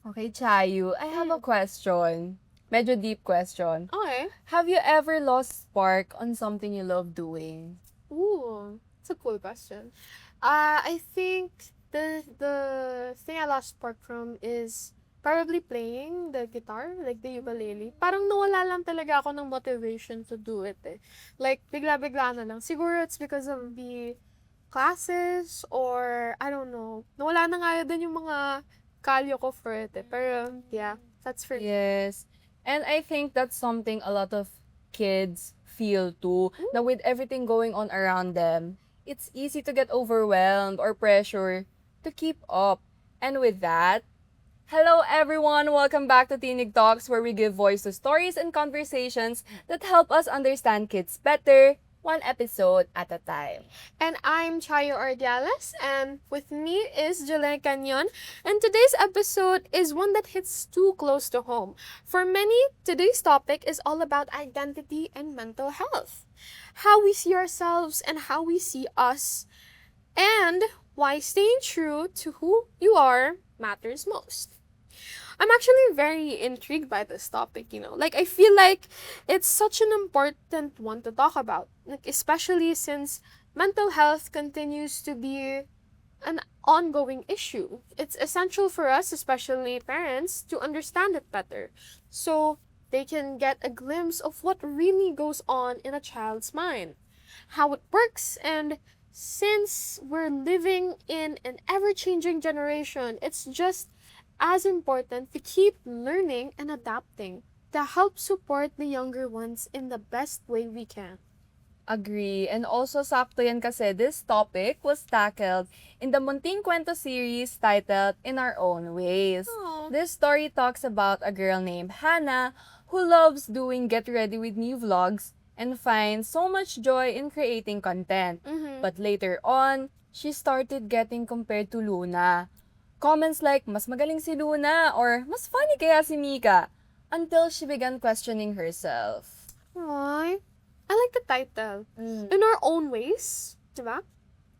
Okay, Chayu, I have a question. Medyo deep question. Okay. Have you ever lost spark on something you love doing? Ooh, it's a cool question. I think the thing I lost spark from is probably playing the guitar, like the ukulele. Parang nawala lang talaga ako ng motivation to do it eh. Like, bigla-bigla na lang. Siguro it's because of the classes or I don't know. Nawala na nga din yung mga kalyo ko for it eh. Pero, yeah, that's for me. Yes. And I think that's something a lot of kids feel too, that with everything going on around them, it's easy to get overwhelmed or pressure to keep up. And with that, hello everyone! Welcome back to Tinig Talks, where we give voice to stories and conversations that help us understand kids better, one episode at a time. And I'm Chayo Ordiales, and with me is Julen Canyon. And today's episode is one that hits too close to home. For many, today's topic is all about identity and mental health. How we see ourselves and how we see us, and why staying true to who you are matters most. I'm actually very intrigued by this topic. Like, I feel like it's such an important one to talk about. Like, especially since mental health continues to be an ongoing issue. It's essential for us, especially parents, to understand it better. So they can get a glimpse of what really goes on in a child's mind, how it works, and since we're living in an ever changing generation, it's just as important to keep learning and adapting to help support the younger ones in the best way we can. Agree. And also, sakto yan kasi this topic was tackled in the Munting Kwento series titled In Our Own Ways. Oh. This story talks about a girl named Hannah who loves doing get ready with me vlogs and finds so much joy in creating content. Mm-hmm. But later on, she started getting compared to Luna. Comments like, mas magaling si Luna or mas funny kaya si Mika, until she began questioning herself. Aww. I like the title. Mm. In our own ways, diba?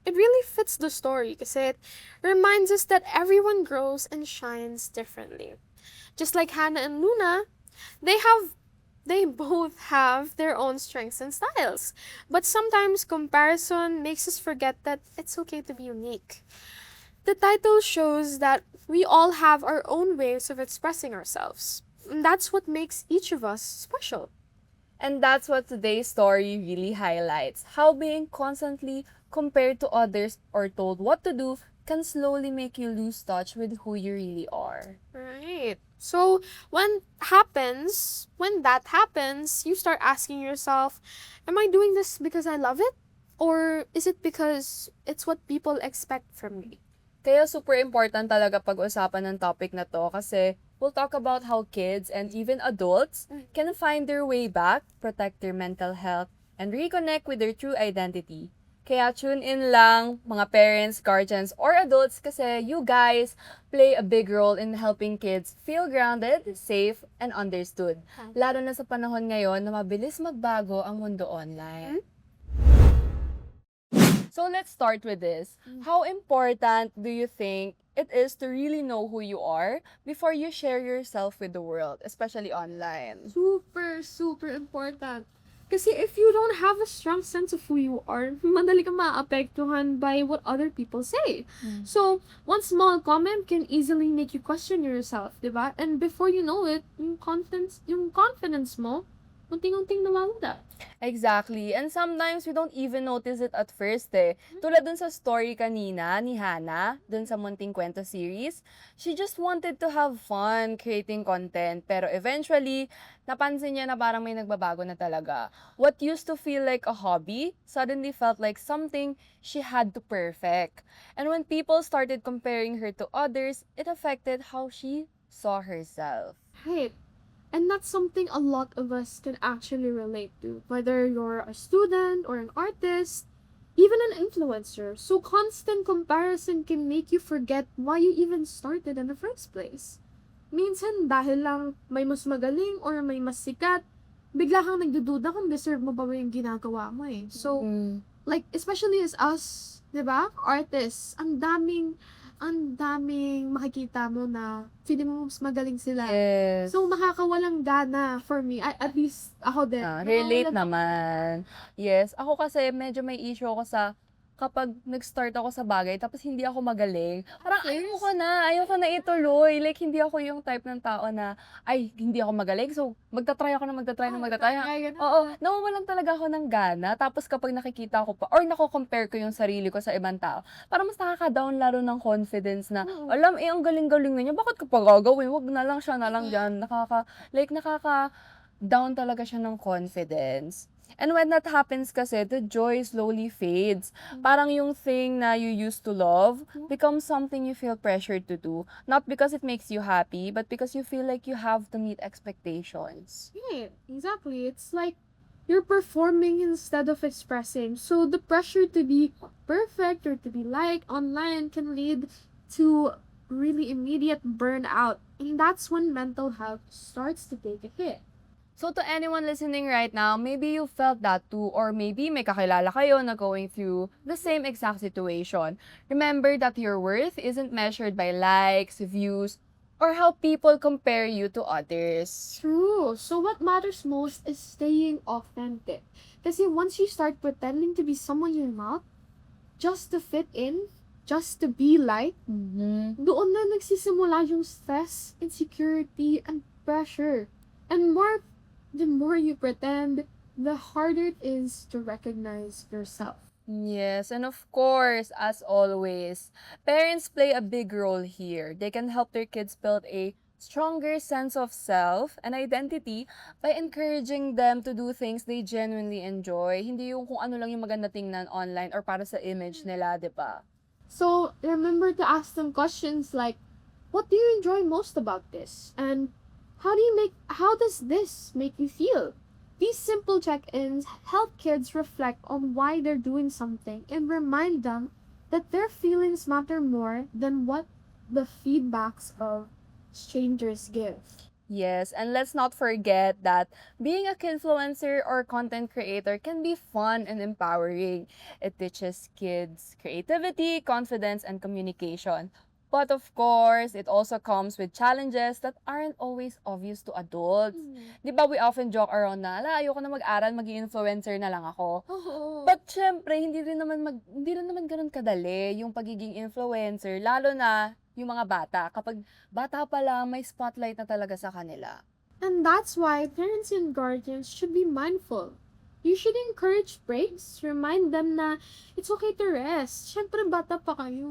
It really fits the story kasi it reminds us that everyone grows and shines differently. Just like Hannah and Luna, they both have their own strengths and styles. But sometimes comparison makes us forget that it's okay to be unique. The title shows that we all have our own ways of expressing ourselves. And that's what makes each of us special. And that's what today's story really highlights. How being constantly compared to others or told what to do can slowly make you lose touch with who you really are. Right. So when that happens, you start asking yourself, am I doing this because I love it? Or is it because it's what people expect from me? Kaya super important talaga pag-usapan ng topic na to kasi we'll talk about how kids and even adults can find their way back, protect their mental health, and reconnect with their true identity. Kaya tune in lang, mga parents, guardians, or adults kasi you guys play a big role in helping kids feel grounded, safe, and understood. Lalo na sa panahon ngayon na mabilis magbago ang mundo online. So let's start with this. How important do you think it is to really know who you are before you share yourself with the world, especially online? Super, super important. Kasi if you don't have a strong sense of who you are, madali ka maapektuhan by what other people say. So, one small comment can easily make you question yourself, diba? And before you know it, yung confidence mo, unting-unting nawawala. Exactly. And sometimes we don't even notice it at first eh. Tulad dun sa story kanina ni Hannah, dun sa Munting Kwento series, she just wanted to have fun creating content. Pero eventually, napansin niya na parang may nagbabago na talaga. What used to feel like a hobby suddenly felt like something she had to perfect. And when people started comparing her to others, it affected how she saw herself. Right. And that's something a lot of us can actually relate to, whether you're a student or an artist, even an influencer. So constant comparison can make you forget why you even started in the first place. Minsan dahil lang may mas magaling or may mas sikat, bigla kang nagdududa kung deserve mo ba yung ginagawa mo eh. So, like, especially as us, di ba? Artists, ang daming ang daming makikita mo na feeling mo mas magaling sila. Yes. So, nakakawalang gana for me. At least, ako din. Relate Nawawalan ako. naman. Yes. Ako kasi medyo may issue ako sa kapag nag-start ako sa bagay tapos hindi ako magaling. Parang ayoko na ituloy. Like, hindi ako yung type ng tao na, ay, hindi ako magaling. So, magta-try ako na magta-try. Kaya Oo, nawawalan talaga ako ng gana. Tapos kapag nakikita ko pa, or nako-compare ko yung sarili ko sa ibang tao, parang mas nakaka-down laro ng confidence na, alam, ang galing-galing na niya. Bakit ko pa gagawin? Wag na lang siya na lang dyan. Nakaka-down talaga siya ng confidence. And when that happens kasi, the joy slowly fades. Parang yung thing na you used to love becomes something you feel pressured to do. Not because it makes you happy, but because you feel like you have to meet expectations. Yeah, exactly. It's like you're performing instead of expressing. So the pressure to be perfect or to be liked online can lead to really immediate burnout. And that's when mental health starts to take a hit. So to anyone listening right now, maybe you felt that too, or maybe may kakilala kayo na going through the same exact situation. Remember that your worth isn't measured by likes, views, or how people compare you to others. True. So what matters most is staying authentic. Kasi once you start pretending to be someone you're not, just to fit in, just to be liked, doon na nagsisimula yung stress, insecurity, and pressure. And the more you pretend, the harder it is to recognize yourself. Yes, and of course, as always, parents play a big role here. They can help their kids build a stronger sense of self and identity by encouraging them to do things they genuinely enjoy. Hindi yung kung ano lang yung maganda tingnan online or para sa image nila, di ba? So remember to ask them questions like, what do you enjoy most about this? And how does this make you feel? These simple check-ins help kids reflect on why they're doing something and remind them that their feelings matter more than what the feedbacks of strangers give. Yes, and let's not forget that being a influencer or content creator can be fun and empowering. It teaches kids creativity, confidence, and communication. But of course, it also comes with challenges that aren't always obvious to adults. Di ba we often joke around na, ala, ayoko na mag-aral, maging influencer na lang ako. But syempre, hindi rin naman ganun kadali yung pagiging influencer, lalo na yung mga bata. Kapag bata pa lang, may spotlight na talaga sa kanila. And that's why parents and guardians should be mindful. You should encourage breaks, remind them na it's okay to rest. Siyempre, bata pa kayo.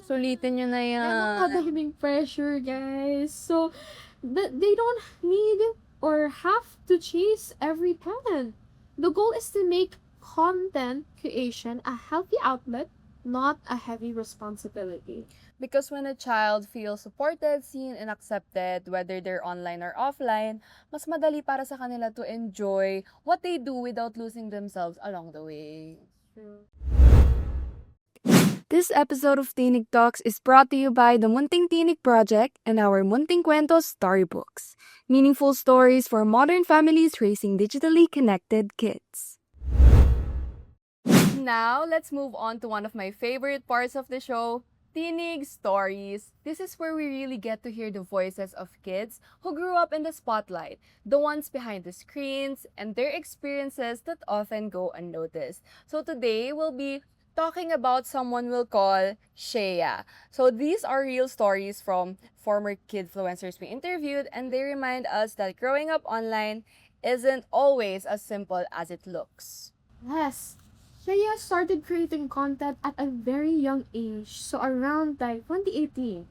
Sulitin nyo na yan. Nakakadaming pressure, guys. So, they don't need or have to chase every talent. The goal is to make content creation a healthy outlet, not a heavy responsibility. Because when a child feels supported, seen, and accepted, whether they're online or offline, mas madali para sa kanila to enjoy what they do without losing themselves along the way. True. This episode of Tinig Talks is brought to you by the Munting Tinig Project and our Munting Cuentos storybooks. Meaningful stories for modern families raising digitally connected kids. Now, let's move on to one of my favorite parts of the show, Tinig Stories. This is where we really get to hear the voices of kids who grew up in the spotlight, the ones behind the screens, and their experiences that often go unnoticed. So today, we'll be talking about someone we'll call Shea. So these are real stories from former kidfluencers we interviewed, and they remind us that growing up online isn't always as simple as it looks. Yes. Shaya started creating content at a very young age, so around like 2018.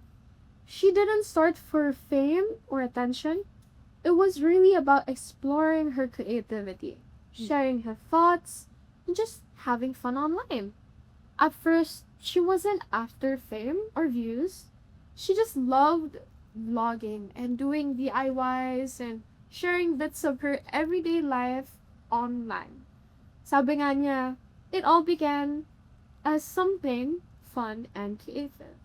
She didn't start for fame or attention. It was really about exploring her creativity, sharing her thoughts, and just having fun online. At first, she wasn't after fame or views. She just loved vlogging and doing DIYs and sharing bits of her everyday life online. Sabi nga niya, it all began as something fun and creative.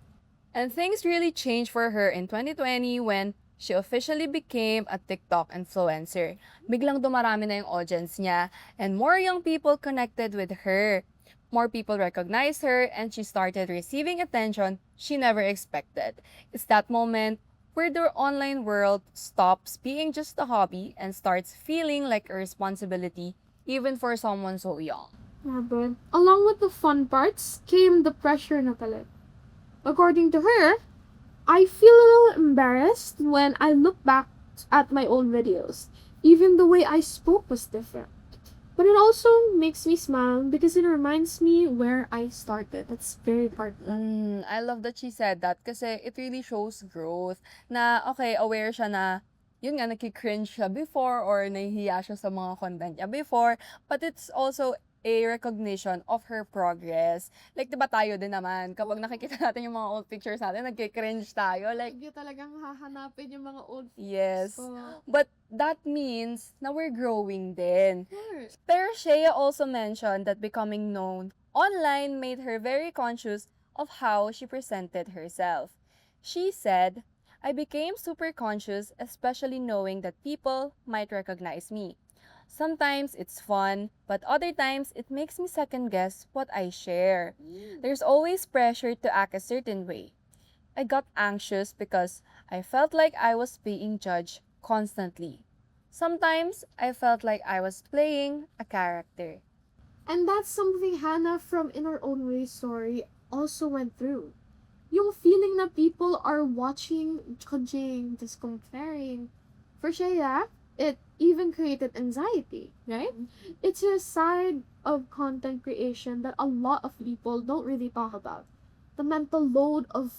And things really changed for her in 2020 when she officially became a TikTok influencer. Biglang dumarami na yung audience niya and more young people connected with her. More people recognized her, and she started receiving attention she never expected. It's that moment where the online world stops being just a hobby and starts feeling like a responsibility, even for someone so young. Yeah, but along with the fun parts came the pressure na pala. According to her, I feel a little embarrassed when I look back at my old videos. Even the way I spoke was different. But it also makes me smile because it reminds me where I started. That's very important. I love that she said that kasi it really shows growth. Na, okay, aware siya na, yun nga, nakikringe siya before or nahihiya siya sa mga content niya before. But it's also a recognition of her progress. Like, di ba tayo din naman, kapag nakikita natin yung mga old pictures natin, nagkikringe tayo. Like, Hindi talagang hahanapin yung mga old yes. ko. But that means na we're growing din. Course. Pero Shea also mentioned that becoming known online made her very conscious of how she presented herself. She said, I became super conscious, especially knowing that people might recognize me. Sometimes it's fun, but other times it makes me second guess what I share. There's always pressure to act a certain way. I got anxious because I felt like I was being judged constantly. Sometimes I felt like I was playing a character. And that's something Hannah from In Our Own Way story also went through. Yung feeling na people are watching, judging, just comparing. For Shaya, it even created anxiety, right? It's a side of content creation that a lot of people don't really talk about. The mental load of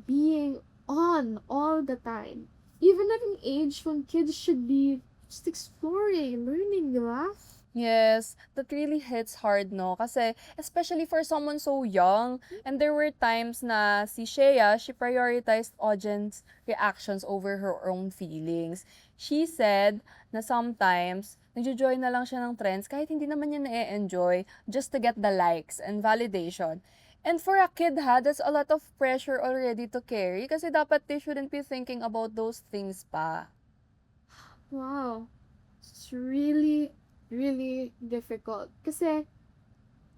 being on all the time. Even at an age when kids should be just exploring, learning, di ba? Yes, that really hits hard, no? Kasi, especially for someone so young, and there were times na si Shea, she prioritized audience reactions over her own feelings. She said na sometimes, nagjo-join na lang siya ng trends kahit hindi naman niya na-enjoy just to get the likes and validation. And for a kid ha, that's a lot of pressure already to carry kasi dapat they shouldn't be thinking about those things pa. Wow. It's really, really difficult. Kasi,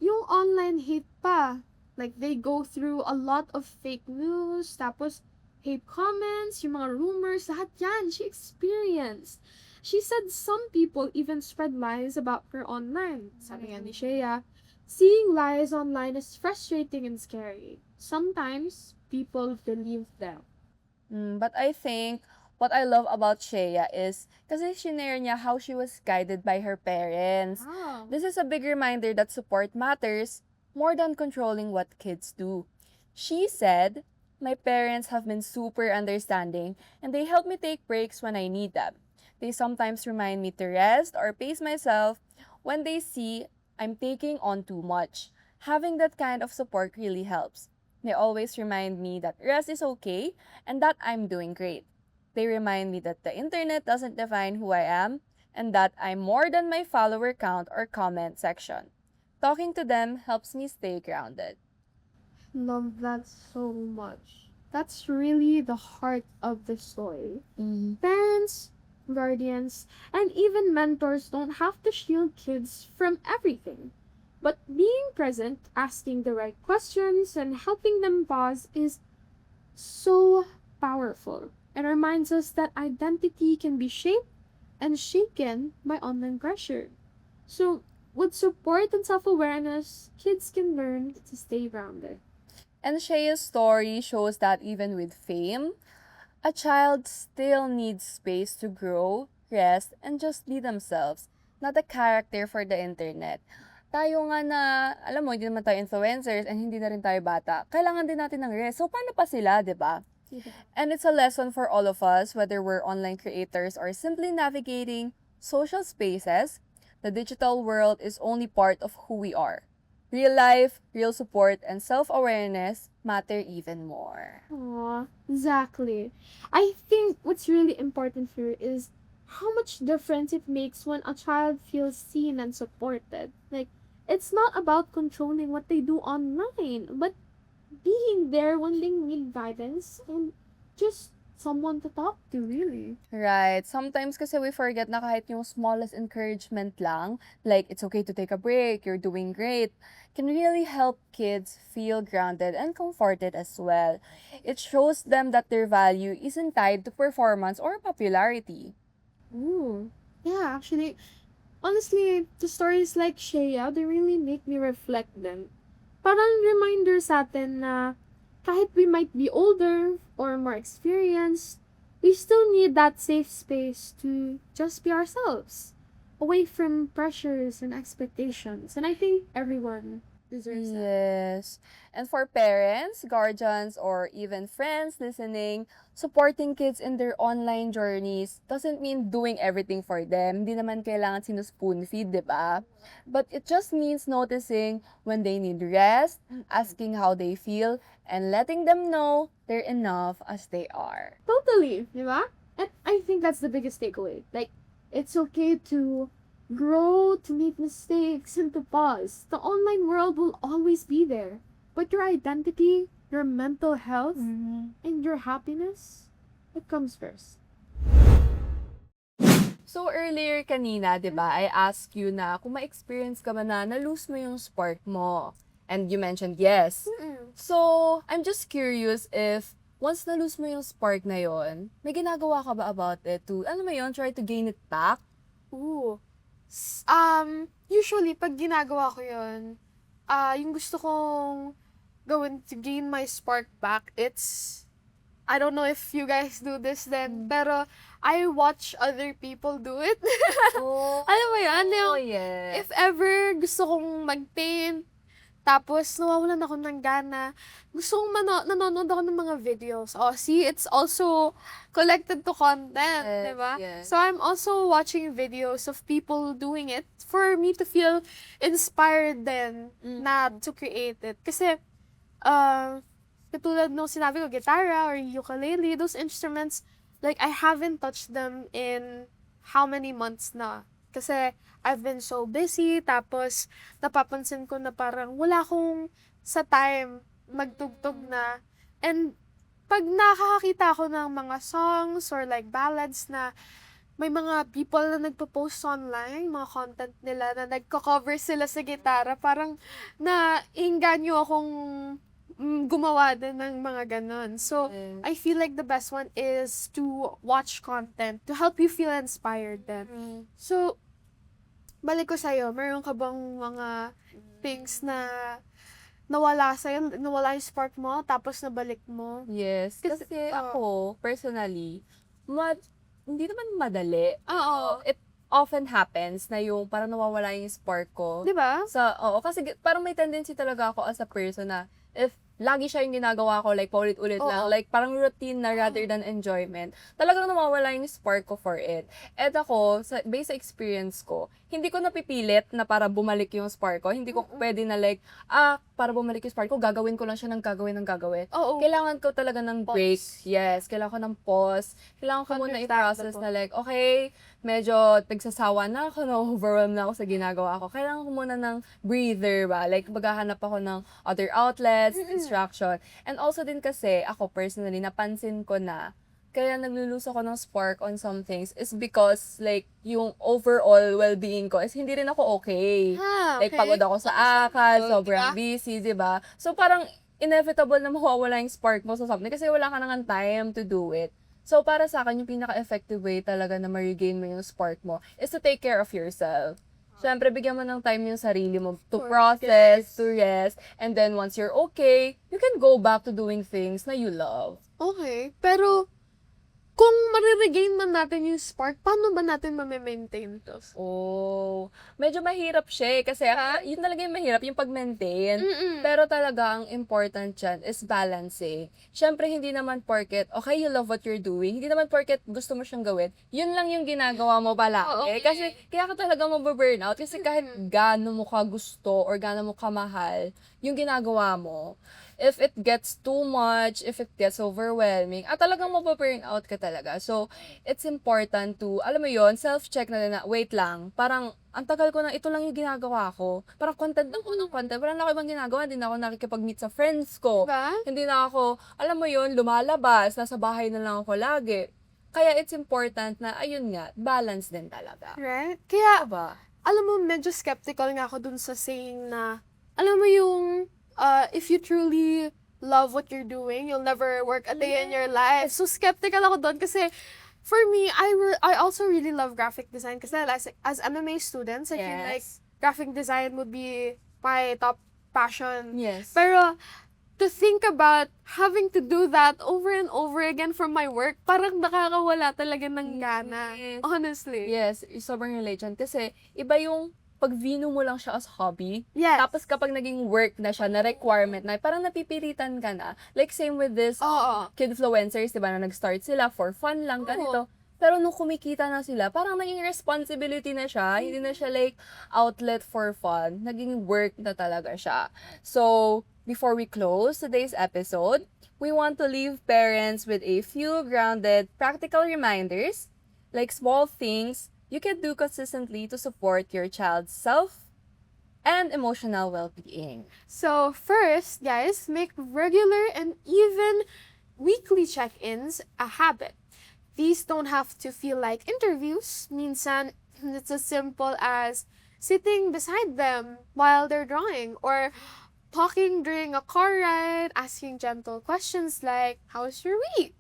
yung online hate pa, like, they go through a lot of fake news, tapos, hate comments, yung mga rumors, lahat yan, she experienced. She said some people even spread lies about her online. Sabi nga ni Shea, seeing lies online is frustrating and scary. Sometimes, people believe them. But I think what I love about Shea is kasi shinare niya how she was guided by her parents. Wow. This is a big reminder that support matters more than controlling what kids do. She said, my parents have been super understanding and they help me take breaks when I need them. They sometimes remind me to rest or pace myself when they see I'm taking on too much. Having that kind of support really helps. They always remind me that rest is okay and that I'm doing great. They remind me that the internet doesn't define who I am and that I'm more than my follower count or comment section. Talking to them helps me stay grounded. Love that so much. That's really the heart of the story. Parents, guardians, and even mentors don't have to shield kids from everything. But being present, asking the right questions, and helping them pause is so powerful. It reminds us that identity can be shaped and shaken by online pressure. So, with support and self awareness, kids can learn to stay grounded. And Shea's story shows that even with fame, a child still needs space to grow, rest, and just be themselves, not a character for the internet. Tayo nga na, alam mo, hindi naman tayo influencers and hindi na rin tayo bata. Kailangan din natin ng rest. So, paano pa sila, di ba? And it's a lesson for all of us, whether we're online creators or simply navigating social spaces. The digital world is only part of who we are. Real life, real support, and self-awareness matter even more. Aw, exactly. I think what's really important here is how much difference it makes when a child feels seen and supported. Like, it's not about controlling what they do online, but being there when they need guidance and just someone to talk to, really. Right. Sometimes kasi we forget na kahit yung smallest encouragement lang, like it's okay to take a break, you're doing great, can really help kids feel grounded and comforted as well. It shows them that their value isn't tied to performance or popularity. Ooh. Yeah, actually, honestly, the stories like Shea, they really make me reflect then. Parang reminder sa atin na kahit we might be older or more experienced, we still need that safe space to just be ourselves, away from pressures and expectations. And I think everyone deserves that. Yes. And for parents, guardians, or even friends listening, supporting kids in their online journeys doesn't mean doing everything for them. Hindi naman kailangan sinuspoon feed, di ba? But it just means noticing when they need rest, asking how they feel, and letting them know they're enough as they are. Totally, di ba? And I think that's the biggest takeaway. Like, it's okay to grow, to make mistakes, and to pause. The online world will always be there. But your identity, your mental health, and your happiness, it comes first. So earlier kanina, 'di ba, I asked you na kung ma-experience ka ba na na-lose mo yung spark mo. And you mentioned yes. So, I'm just curious if once na-lose mo yung spark na yon, may ginagawa ka ba about it to, ano mo yon, try to gain it back? Ooh. Usually, pag ginagawa ko yun, yung gusto kong gawin to gain my spark back, it's, I don't know if you guys do this then, pero I watch other people do it. Oh, Alam mo yun? Yung, yes. if ever gusto kong mag-paint, tapos nawawalan ako ng gana, gusto kong nanonood ako ng mga videos. Oh, see, it's also collected to content, Yes, di ba? yes. So I'm also watching videos of people doing it for me to feel inspired then na to create it. Kasi, katulad nung sinabi ko, gitara or ukulele, those instruments, like, I haven't touched them in how many months na. Kasi, I've been so busy, tapos, napapansin ko na parang wala akong sa time magtugtog na. And, pag nakakakita ako ng mga songs or like ballads na may mga people na nagpo-post online, mga content nila na nagko-cover sila sa gitara, parang nainganyo akong gumawa din ng mga ganon. So, Yes. I feel like the best one is to watch content to help you feel inspired then. So, balik ko sa'yo, meron ka bang mga things na nawala sa'yo, nawala yung spark mo, tapos nabalik mo? Yes, kasi ako, personally, hindi naman madali. Oo. It often happens na yung parang nawawala yung spark ko. Di ba? Kasi parang may tendency talaga ako as a person na if lagi siya yung ginagawa ko, like paulit-ulit lang, like parang routine na rather than enjoyment, talagang nawawala yung spark ko for it. At ako, based sa experience ko, hindi ko napipilit na para bumalik yung spark ko. Hindi ko pwede na like, para bumalik yung spark ko, gagawin ko lang siya ng gagawin. Oo. Kailangan ko talaga ng break. Yes, kailangan ko ng pause. Kailangan ko muna i-process na like, okay, medyo nagsasawa na ako, na-overwhelm na ako sa ginagawa ko. Kailangan ko muna ng breather ba? Like, maghahanap ako ng other outlets, distraction. And also din kasi, ako personally, napansin ko na, kaya naglulose ako ng spark on some things is because, like, yung overall well-being ko is hindi rin ako okay. Like, pagod ako sa akal, sobrang busy, di ba? So, parang inevitable na mawawala yung spark mo sa something kasi wala ka nang time to do it. So, para sa akin, yung pinaka-effective way talaga na ma-regain mo yung spark mo is to take care of yourself. Siyempre, bigyan mo ng time yung sarili mo to process, to rest, and then once you're okay, you can go back to doing things na you love. Okay, pero kung mariregain man natin yung spark, paano ba natin ma-maintain to? Oh, medyo mahirap siya kasi yun talaga yung mahirap, yung pag-maintain. Pero talaga ang important dyan is balancing. Siyempre, hindi naman porket, okay, you love what you're doing, hindi naman porket gusto mo siyang gawin, yun lang yung ginagawa mo palagi. Kasi kaya ka talaga mababurnout kasi kahit gaano mo ka gusto or gaano mo ka mahal yung ginagawa mo. If it gets too much, if it gets overwhelming, talagang mapaburn out ka talaga. So, it's important to, alam mo yon, self-check na din na, wait lang, parang, ang tagal ko na, ito lang yung ginagawa ko. Parang content ng content. Parang ako ibang ginagawa, hindi na ako nakikipag-meet sa friends ko. Diba? Hindi na ako, alam mo yon, lumalabas, nasa bahay na lang ako lagi. Kaya it's important na, ayun nga, balance din talaga. Right? Kaya, Diba? alam mo, medyo skeptical nga ako dun sa saying na, alam mo yung, if you truly love what you're doing, you'll never work a day in your life. So, skeptical ako dun kasi, for me, I also really love graphic design kasi as MMA students, I feel like graphic design would be my top passion. Yes. Pero, to think about having to do that over and over again for my work, parang nakakawala talaga ng gana. Yes. Honestly. Yes, sobrang relation. Kasi, iba yung pag vino mo lang siya as hobby. Yes. Tapos kapag naging work na siya, na requirement na, parang napipilitan ka na. Like same with this Oo. kidfluencers, diba, na nag-start sila for fun lang, ganito. Pero nung kumikita na sila, parang naging responsibility na siya. Hindi na siya like outlet for fun. Naging work na talaga siya. So, before we close today's episode, we want to leave parents with a few grounded, practical reminders, like small things you can do consistently to support your child's self and emotional well-being. So, first, guys, make regular and even weekly check-ins a habit. These don't have to feel like interviews. Minsan, it's as simple as sitting beside them while they're drawing or talking during a car ride, asking gentle questions like, how's your week?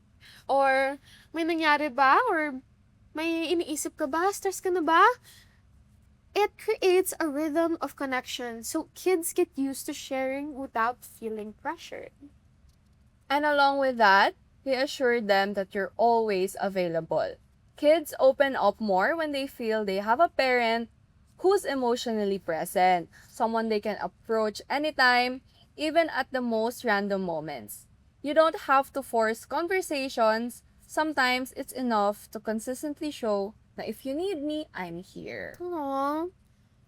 Or, may nangyari ba? Or, may iniisip ka ba? Stress ka na ba? It creates a rhythm of connection so kids get used to sharing without feeling pressured. And along with that, reassure them that you're always available. Kids open up more when they feel they have a parent who's emotionally present, someone they can approach anytime, even at the most random moments. You don't have to force conversations. Sometimes it's enough to consistently show that if you need me, I'm here. Aww.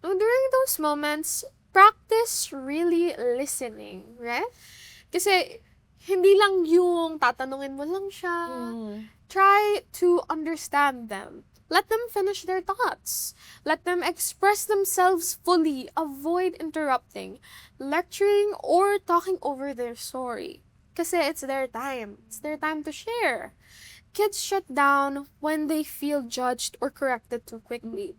During those moments, practice really listening, right? Kasi, hindi lang yung tatanungin mo lang siya. Try to understand them. Let them finish their thoughts. Let them express themselves fully. Avoid interrupting, lecturing, or talking over their story. Kasi it's their time. It's their time to share. Kids shut down when they feel judged or corrected too quickly.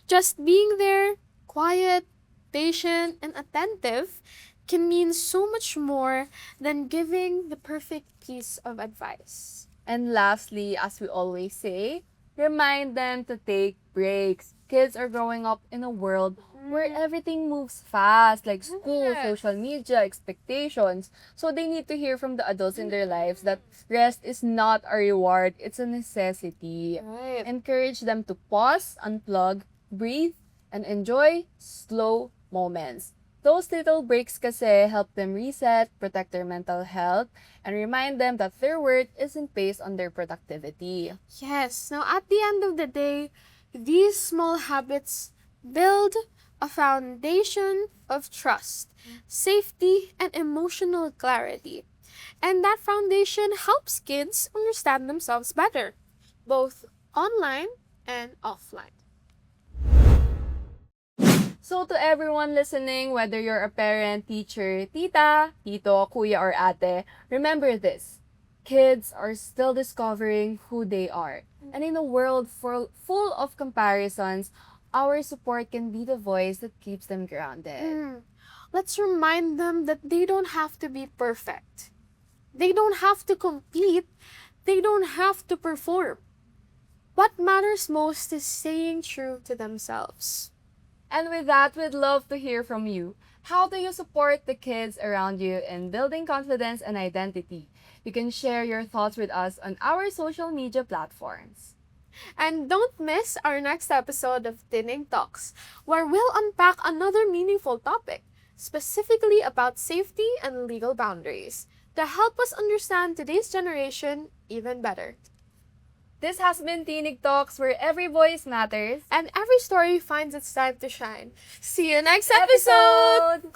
Just being there, quiet, patient, and attentive can mean so much more than giving the perfect piece of advice. And lastly, as we always say, remind them to take breaks. Kids are growing up in a world where everything moves fast, like school, social media, expectations. So they need to hear from the adults in their lives that rest is not a reward, it's a necessity. Right. Encourage them to pause, unplug, breathe, and enjoy slow moments. Those little breaks kasi help them reset, protect their mental health, and remind them that their worth isn't based on their productivity. Yes. Now, at the end of the day, these small habits build a foundation of trust, safety, and emotional clarity. And that foundation helps kids understand themselves better, both online and offline. So to everyone listening, whether you're a parent, teacher, tita, tito, kuya, or ate, remember this. Kids are still discovering who they are. And in a world full of comparisons, our support can be the voice that keeps them grounded. Let's remind them that they don't have to be perfect. They don't have to compete. They don't have to perform. What matters most is staying true to themselves. And with that, we'd love to hear from you. How do you support the kids around you in building confidence and identity? You can share your thoughts with us on our social media platforms. And don't miss our next episode of Tinig Talks, where we'll unpack another meaningful topic, specifically about safety and legal boundaries, to help us understand today's generation even better. This has been Tinig Talks, where every voice matters. And every story finds its time to shine. See you next episode!